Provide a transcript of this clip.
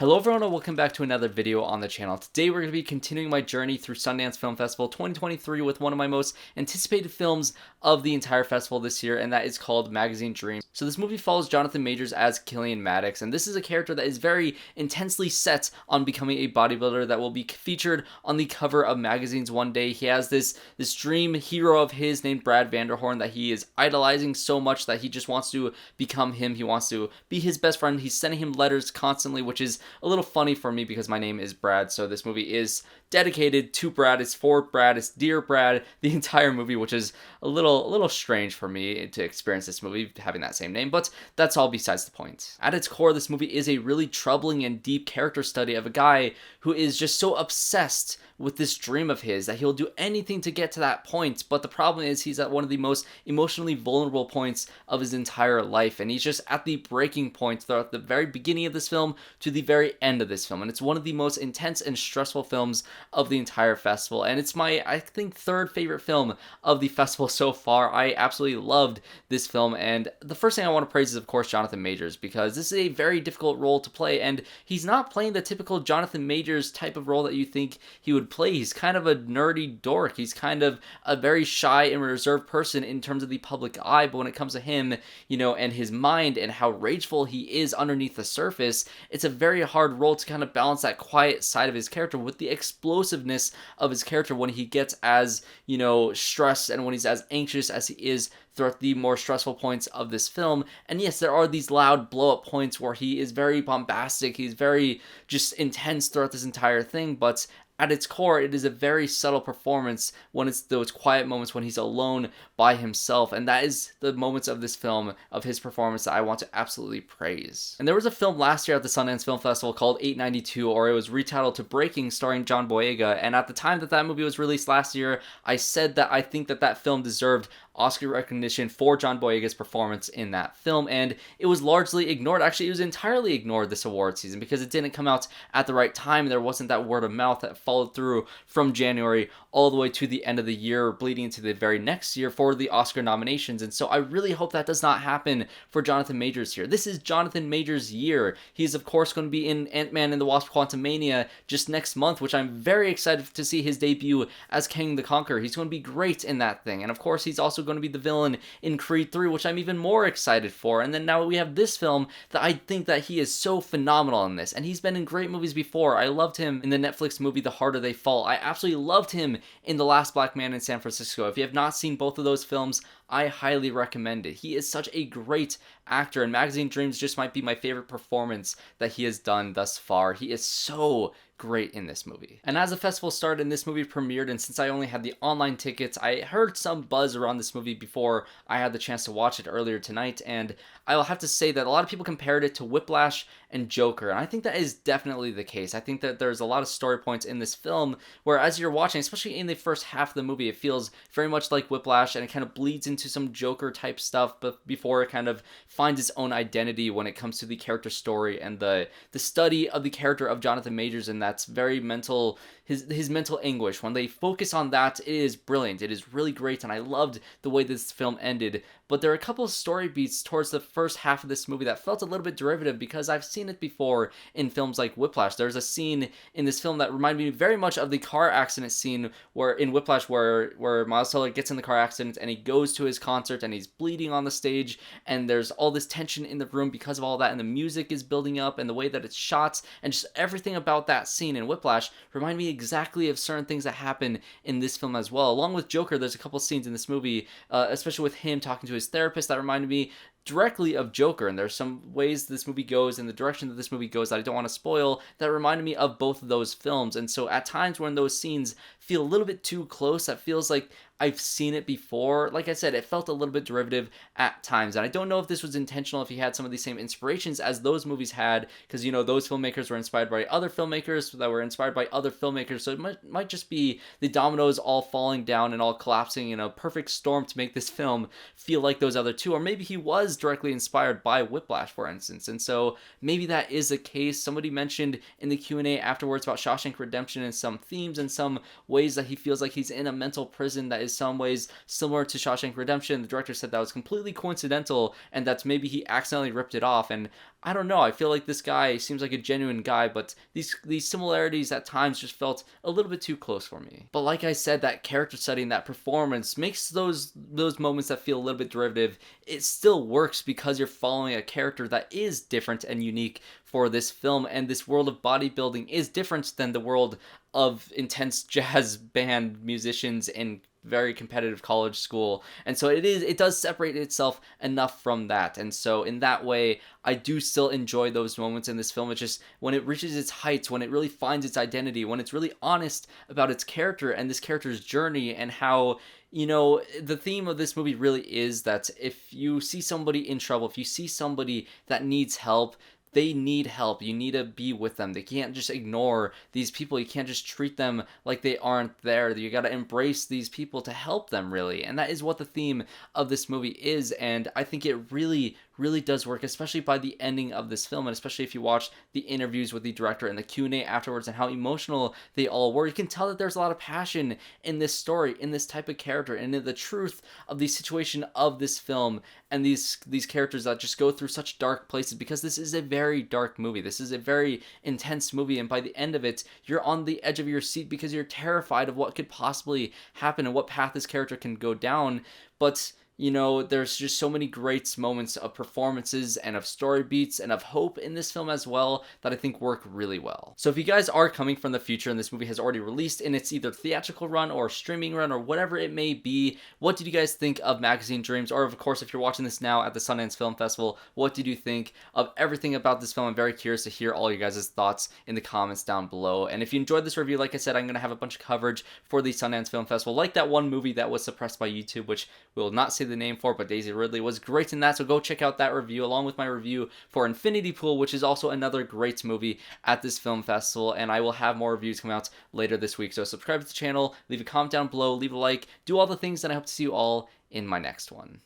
Hello everyone and welcome back to another video on the channel. Today we're going to be continuing my journey through Sundance Film Festival 2023 with one of my most anticipated films of the entire festival this year, and that is called Magazine Dream. So this movie follows Jonathan Majors as KILLIAN MADDOX, and this is a character that is very intensely set on becoming a bodybuilder that will be featured on the cover of magazines one day. He has this dream hero of his named Brad Vanderhorn that he is idolizing so much that he just wants to become him. He wants to be his best friend. He's sending him letters constantly, which is a little funny for me because my name is Brad, so this movie is dedicated to Brad. It's for Brad. It's Dear Brad, the entire movie, which is a little strange for me to experience this movie having that same name, but that's all besides the point. At its core, this movie is a really troubling and deep character study of a guy who is just so obsessed with this dream of his that he'll do anything to get to that point, but the problem is he's at one of the most emotionally vulnerable points of his entire life, and he's just at the breaking point throughout the very beginning of this film to the very end of this film, and it's one of the most intense and stressful films of the entire festival, and it's my, I think, third favorite film of the festival so far. I absolutely loved this film, and the first thing I want to praise is, of course, Jonathan Majors, because this is a very difficult role to play, and he's not playing the typical Jonathan Majors type of role that you think he would play. He's kind of a nerdy dork. He's kind of a very shy and reserved person in terms of the public eye, but when it comes to him, you know, and his mind and how rageful he is underneath the surface, it's a very hard role to kind of balance that quiet side of his character with the explosiveness of his character when he gets as, you know, stressed and when he's as anxious as he is throughout the more stressful points of this film. And yes, there are these loud blow-up points where he is very bombastic, he's very just intense throughout this entire thing, but at its core, it is a very subtle performance when it's those quiet moments when he's alone by himself, and that is the moments of this film, of his performance, that I want to absolutely praise. And there was a film last year at the Sundance Film Festival called 892, or it was retitled to Breaking, starring John Boyega, and at the time that that movie was released last year, I said that I think that that film deserved Oscar recognition for John Boyega's performance in that film, and it was largely ignored. Actually, it was entirely ignored this award season because it didn't come out at the right time. There wasn't that word of mouth that followed through from January all the way to the end of the year, bleeding into the very next year for the Oscar nominations, and so I really hope that does not happen for Jonathan Majors here. This is Jonathan Majors' year. He's, of course, going to be in Ant-Man and the Wasp: Quantumania just next month, which I'm very excited to see his debut as Kang the Conqueror. He's going to be great in that thing, and of course, he's also going to be the villain in Creed 3, which I'm even more excited for. And then now we have this film that I think that he is so phenomenal in this, and he's been in great movies before. I loved him in the Netflix movie The Harder They Fall. I absolutely loved him in The Last Black Man in San Francisco. If you have not seen both of those films, I highly recommend it. He is such a great actor, and Magazine Dreams just might be my favorite performance that he has done thus far. He is so great in this movie. And as the festival started and this movie premiered, and since I only had the online tickets, I heard some buzz around this movie before I had the chance to watch it earlier tonight, and I'll have to say that a lot of people compared it to Whiplash and Joker, and I think that is definitely the case. I think that there's a lot of story points in this film where as you're watching, especially in the first half of the movie, it feels very much like Whiplash, and it kind of bleeds into some Joker type stuff, but before it kind of finds its own identity when it comes to the character story and the study of the character of Jonathan Majors, and that's very mental, his mental anguish. When they focus on that, it is brilliant. It is really great, and I loved the way this film ended. But there are a couple of story beats towards the first half of this movie that felt a little bit derivative because I've seen it before in films like Whiplash. There's a scene in this film that reminded me very much of the car accident scene where in Whiplash where Miles Teller gets in the car accident and he goes to his concert and he's bleeding on the stage, and there's all this tension in the room because of all that, and the music is building up and the way that it's shot, and just everything about that scene in Whiplash remind me exactly of certain things that happen in this film as well. Along with Joker, there's a couple scenes in this movie, especially with him talking to his therapist, that reminded me directly of Joker, and there's some ways this movie goes and the direction that this movie goes that I don't want to spoil that reminded me of both of those films. And so at times when those scenes feel a little bit too close, that feels like I've seen it before. Like I said, it felt a little bit derivative at times, and I don't know if this was intentional, if he had some of the same inspirations as those movies had, because, you know, those filmmakers were inspired by other filmmakers that were inspired by other filmmakers, so it might just be the dominoes all falling down and all collapsing in a perfect storm to make this film feel like those other two, or maybe he was directly inspired by Whiplash, for instance, and so maybe that is the case. Somebody mentioned in the Q&A afterwards about Shawshank Redemption and some themes and some ways that he feels like he's in a mental prison that is some ways similar to Shawshank Redemption. The director said that was completely coincidental and that maybe he accidentally ripped it off, and I don't know, I feel like this guy seems like a genuine guy, but these similarities at times just felt a little bit too close for me. But like I said, that character study and that performance makes those moments that feel a little bit derivative, it still works because you're following a character that is different and unique for this film, and this world of bodybuilding is different than the world of intense jazz band musicians in very competitive college school. And so it does separate itself enough from that. And so in that way, I do still enjoy those moments in this film. It's just when it reaches its heights, when it really finds its identity, when it's really honest about its character and this character's journey, and how, you know, the theme of this movie really is that if you see somebody in trouble, if you see somebody that needs help, they need help. You need to be with them. They can't just ignore these people. You can't just treat them like they aren't there. You got to embrace these people to help them, really. And that is what the theme of this movie is. And I think it really does work, especially by the ending of this film, and especially if you watch the interviews with the director and the Q&A afterwards and how emotional they all were. You can tell that there's a lot of passion in this story, in this type of character, and in the truth of the situation of this film, and these characters that just go through such dark places, because this is a very dark movie. This is a very intense movie, and by the end of it, you're on the edge of your seat because you're terrified of what could possibly happen and what path this character can go down. But you know, there's just so many great moments of performances and of story beats and of hope in this film as well that I think work really well. So if you guys are coming from the future and this movie has already released in its either theatrical run or streaming run or whatever it may be, what did you guys think of Magazine Dreams? Or of course, if you're watching this now at the Sundance Film Festival, what did you think of everything about this film? I'm very curious to hear all you guys' thoughts in the comments down below. And if you enjoyed this review, like I said, I'm going to have a bunch of coverage for the Sundance Film Festival, like that one movie that was suppressed by YouTube, which we will not say the name for, but Daisy Ridley was great in that, so go check out that review along with my review for Infinity Pool, which is also another great movie at this film festival, and I will have more reviews come out later this week. So subscribe to the channel, leave a comment down below, leave a like, do all the things, and I hope to see you all in my next one.